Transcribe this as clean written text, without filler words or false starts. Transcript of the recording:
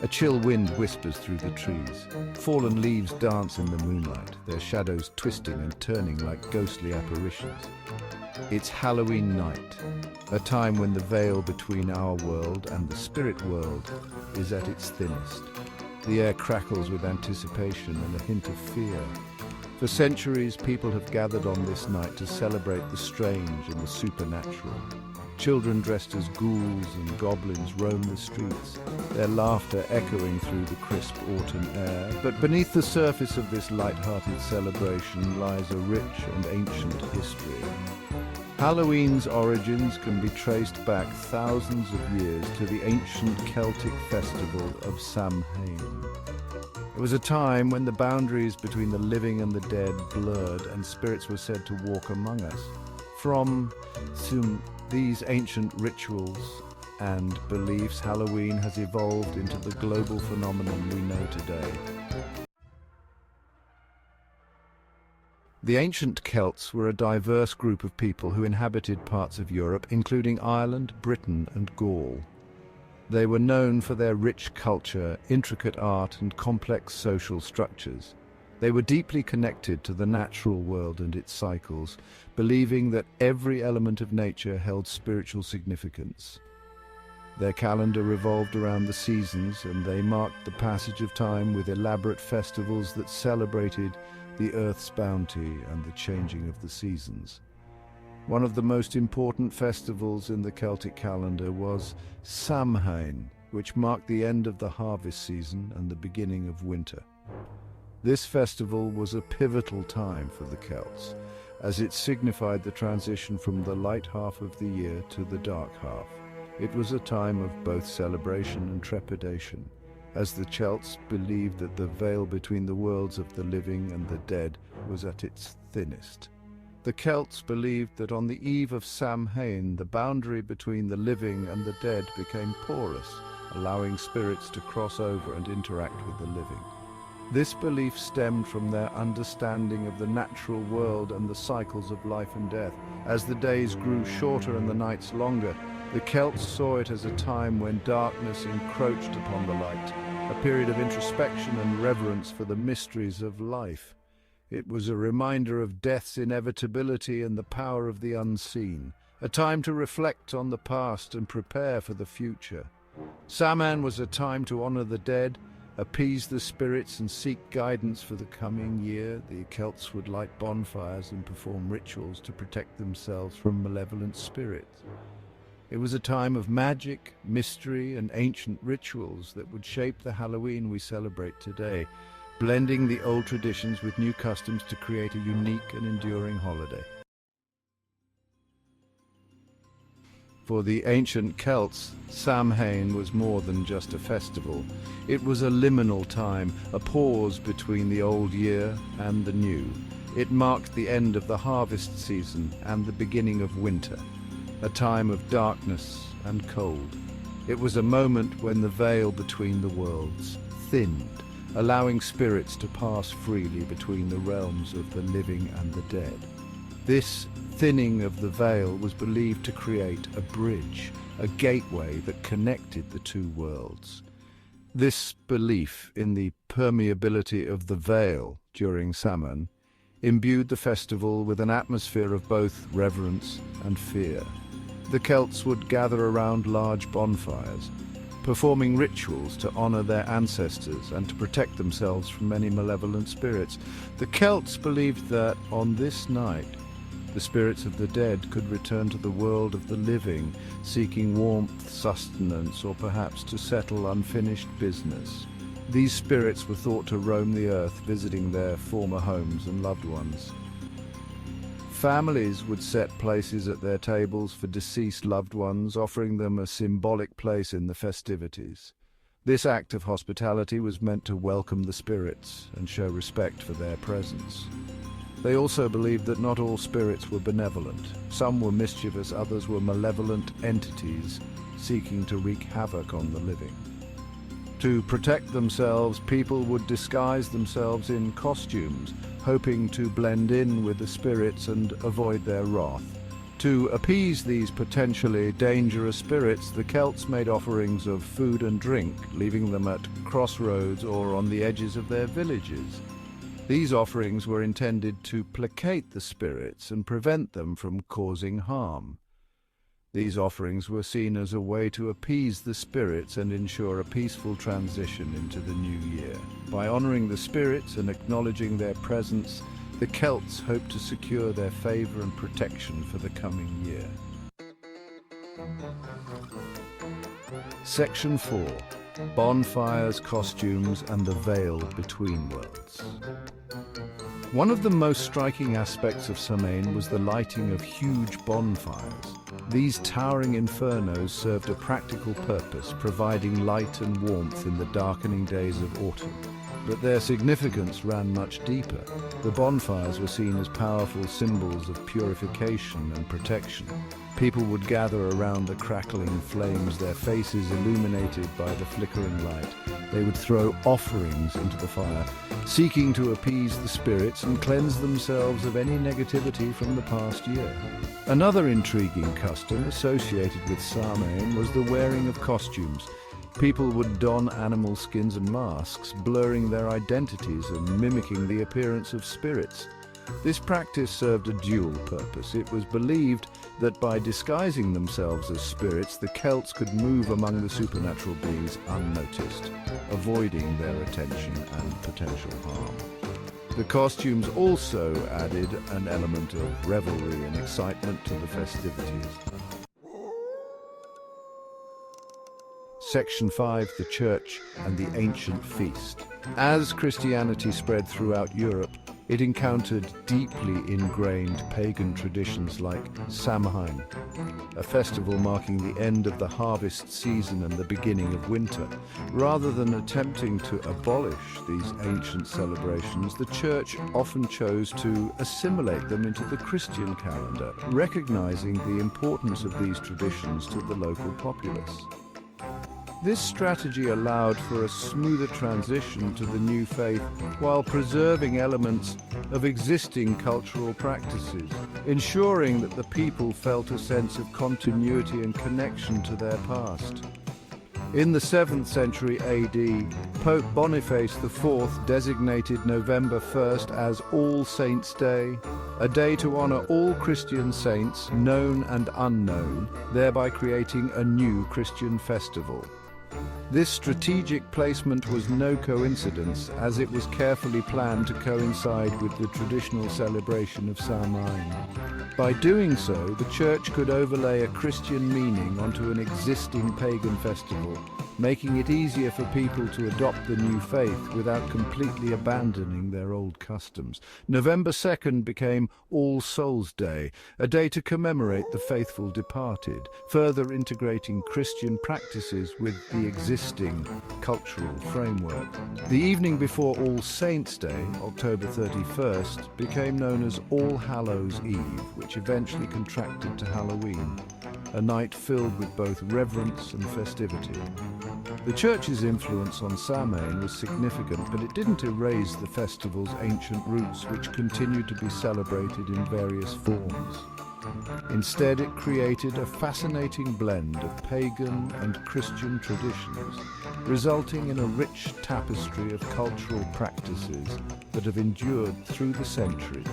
A chill wind whispers through the trees. Fallen leaves dance in the moonlight, their shadows twisting and turning like ghostly apparitions. It's Halloween night, a time when the veil between our world and the spirit world is at its thinnest. The air crackles with anticipation and a hint of fear. For centuries, people have gathered on this night to celebrate the strange and the supernatural. Children dressed as ghouls and goblins roam the streets, their laughter echoing through the crisp autumn air. But beneath the surface of this light-hearted celebration lies a rich and ancient history. Halloween's origins can be traced back thousands of years to the ancient Celtic festival of Samhain. It was a time when the boundaries between the living and the dead blurred and spirits were said to walk among us. From these ancient rituals and beliefs, Halloween has evolved into the global phenomenon we know today. The ancient Celts were a diverse group of people who inhabited parts of Europe, including Ireland, Britain, and Gaul. They were known for their rich culture, intricate art, and complex social structures. They were deeply connected to the natural world and its cycles, believing that every element of nature held spiritual significance. Their calendar revolved around the seasons, and they marked the passage of time with elaborate festivals that celebrated the earth's bounty and the changing of the seasons. One of the most important festivals in the Celtic calendar was Samhain, which marked the end of the harvest season and the beginning of winter. This festival was a pivotal time for the Celts, as it signified the transition from the light half of the year to the dark half. It was a time of both celebration and trepidation, as the Celts believed that the veil between the worlds of the living and the dead was at its thinnest. The Celts believed that on the eve of Samhain, the boundary between the living and the dead became porous, allowing spirits to cross over and interact with the living. This belief stemmed from their understanding of the natural world and the cycles of life and death. As the days grew shorter and the nights longer, the Celts saw it as a time when darkness encroached upon the light, a period of introspection and reverence for the mysteries of life. It was a reminder of death's inevitability and the power of the unseen, a time to reflect on the past and prepare for the future. Samhain was a time to honor the dead, appease the spirits and seek guidance for the coming year. The Celts would light bonfires and perform rituals to protect themselves from malevolent spirits. It was a time of magic, mystery, and ancient rituals that would shape the Halloween we celebrate today, blending the old traditions with new customs to create a unique and enduring holiday. For the ancient Celts, Samhain was more than just a festival. It was a liminal time, a pause between the old year and the new. It marked the end of the harvest season and the beginning of winter, a time of darkness and cold. It was a moment when the veil between the worlds thinned, allowing spirits to pass freely between the realms of the living and the dead. This thinning of the veil was believed to create a bridge, a gateway that connected the two worlds. This belief in the permeability of the veil during Samhain imbued the festival with an atmosphere of both reverence and fear. The Celts would gather around large bonfires, performing rituals to honor their ancestors and to protect themselves from any malevolent spirits. The Celts believed that on this night, the spirits of the dead could return to the world of the living, seeking warmth, sustenance, or perhaps to settle unfinished business. These spirits were thought to roam the earth, visiting their former homes and loved ones. Families would set places at their tables for deceased loved ones, offering them a symbolic place in the festivities. This act of hospitality was meant to welcome the spirits and show respect for their presence. They also believed that not all spirits were benevolent. Some were mischievous, others were malevolent entities seeking to wreak havoc on the living. To protect themselves, people would disguise themselves in costumes, hoping to blend in with the spirits and avoid their wrath. To appease these potentially dangerous spirits, the Celts made offerings of food and drink, leaving them at crossroads or on the edges of their villages. These offerings were intended to placate the spirits and prevent them from causing harm. These offerings were seen as a way to appease the spirits and ensure a peaceful transition into the new year. By honoring the spirits and acknowledging their presence, the Celts hoped to secure their favor and protection for the coming year. Section 4. Bonfires, costumes, and the veil between worlds. One of the most striking aspects of Samhain was the lighting of huge bonfires. These towering infernos served a practical purpose, providing light and warmth in the darkening days of autumn. But their significance ran much deeper. The bonfires were seen as powerful symbols of purification and protection. People would gather around the crackling flames, their faces illuminated by the flickering light. They would throw offerings into the fire, seeking to appease the spirits and cleanse themselves of any negativity from the past year. Another intriguing custom associated with Samhain was the wearing of costumes. People would don animal skins and masks, blurring their identities and mimicking the appearance of spirits. This practice served a dual purpose. It was believed that by disguising themselves as spirits, the Celts could move among the supernatural beings unnoticed, avoiding their attention and potential harm. The costumes also added an element of revelry and excitement to the festivities. Section 5. The Church and the Ancient Feast. As Christianity spread throughout Europe, it encountered deeply ingrained pagan traditions like Samhain, a festival marking the end of the harvest season and the beginning of winter. Rather than attempting to abolish these ancient celebrations, the Church often chose to assimilate them into the Christian calendar, recognizing the importance of these traditions to the local populace. This strategy allowed for a smoother transition to the new faith while preserving elements of existing cultural practices, ensuring that the people felt a sense of continuity and connection to their past. In the 7th century AD, Pope Boniface IV designated November 1st as All Saints' Day, a day to honor all Christian saints, known and unknown, thereby creating a new Christian festival. This strategic placement was no coincidence, as it was carefully planned to coincide with the traditional celebration of Samhain. By doing so, the Church could overlay a Christian meaning onto an existing pagan festival, making it easier for people to adopt the new faith without completely abandoning their old customs. November 2nd became All Souls' Day, a day to commemorate the faithful departed, further integrating Christian practices with the existing cultural framework. The evening before All Saints' Day, October 31st, became known as All Hallows' Eve, which eventually contracted to Halloween, a night filled with both reverence and festivity. The Church's influence on Samhain was significant, but it didn't erase the festival's ancient roots, which continued to be celebrated in various forms. Instead, it created a fascinating blend of pagan and Christian traditions, resulting in a rich tapestry of cultural practices that have endured through the centuries.